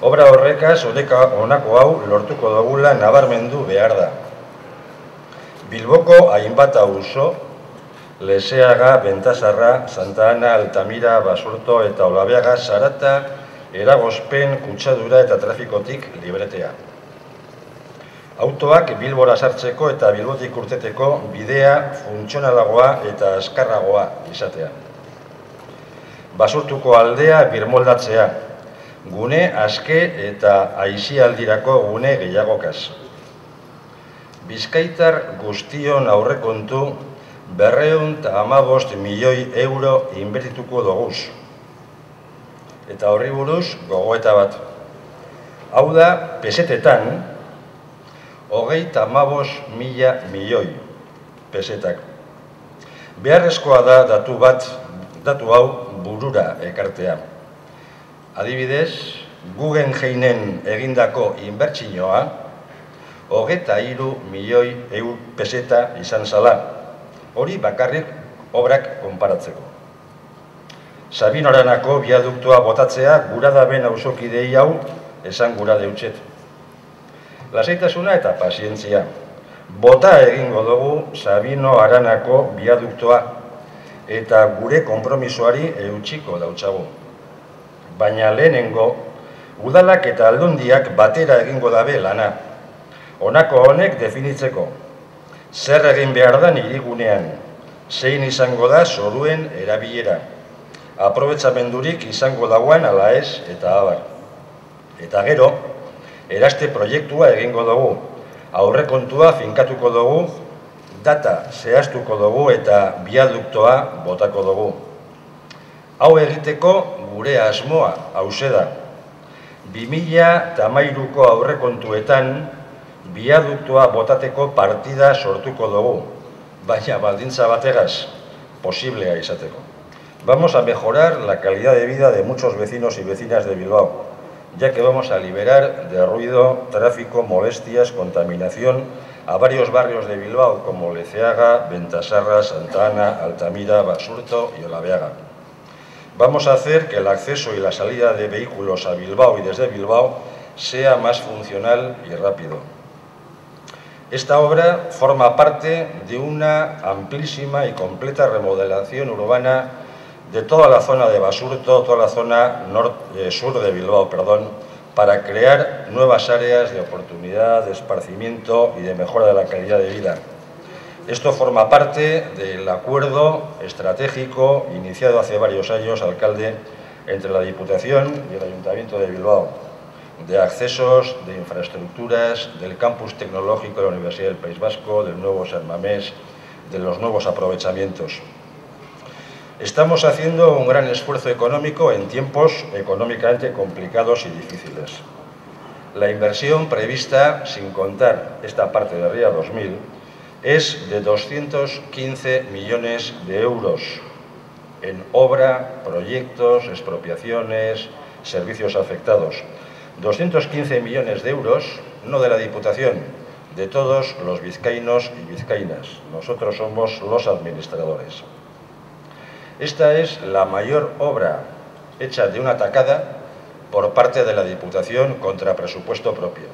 Obra horrekaz honako hau lortuko dugula nabarmendu behar da. Bilboko hainbat auzo, Leseaga, Bentasarra, Santa Ana, Altamira, Basurto eta Olabeaga Zarata, eragozpen, kutsadura eta trafikotik libretea. Autoak Bilbora sartzeko eta Bilbotik urteteko bidea funtzionalagoa eta azkarragoa izatea. Basurtuko aldea birmoldatzea, gune aske eta aisialdirako gune gehiagokaz. Bizkaitar guztion aurrekontu 215 milioi euro inbertituko doguz. Eta horri buruz gogoeta bat. Hau da, pesetetan, 35.000 milioi pesetak. Beharrezkoa da datu hau burura ekartea. Adibidez, Guggenheinen egindako inbertsioa 23 milioi peseta izan zala. Hori bakarrik obrak konparatzeko. Sabinoranako biaduktoa botatzea gura da ben auzokidei hau esan gura deutxet. Lasaitasuna eta pazientzia. Bota egingo dugu Sabino Aranako biaduktoa eta gure konpromisoari eutxiko dautxagu. Baina lehenengo, udalak eta aldundiak batera egingo dabe lana. Honako honek definitzeko. Zer egin behar da hirigunean, zein izango da zoruen erabilera, aprobetxamendurik izango dagoen ala ez eta abar. Eta gero, eraste proiektua egingo dugu, aurrekontua finkatuko dugu, data zehaztuko dugu eta biaduktoa botako dugu. Hau egiteko gure asmoa hauxe da. 2013ko aurrekontuetan biaduktoa botateko partida sortuko dugu, baina baldintza bategaz, posiblea izateko. Vamos a mejorar la calidad de vida de muchos vecinos y vecinas de Bilbao, ya que vamos a liberar de ruido, tráfico, molestias, contaminación a varios barrios de Bilbao, como Leseaga, Bentasarra, Santa Ana, Altamira, Basurto y Olabeaga. Vamos a hacer que el acceso y la salida de vehículos a Bilbao y desde Bilbao sea más funcional y rápido. Esta obra forma parte de una amplísima y completa remodelación urbana de toda la zona de Basurto, toda la zona sur de Bilbao, para crear nuevas áreas de oportunidad, de esparcimiento y de mejora de la calidad de vida. Esto forma parte del acuerdo estratégico iniciado hace varios años, alcalde, entre la Diputación y el Ayuntamiento de Bilbao, de accesos, de infraestructuras, del campus tecnológico de la Universidad del País Vasco, del nuevo San Mamés, de los nuevos aprovechamientos. Estamos haciendo un gran esfuerzo económico en tiempos económicamente complicados y difíciles. La inversión prevista, sin contar esta parte de Ría 2000, es de 215 millones de euros en obra, proyectos, expropiaciones, servicios afectados. 215 millones de euros, no de la Diputación, de todos los vizcaínos y vizcaínas. Nosotros somos los administradores. Esta es la mayor obra hecha de una tacada por parte de la Diputación contra presupuesto propio.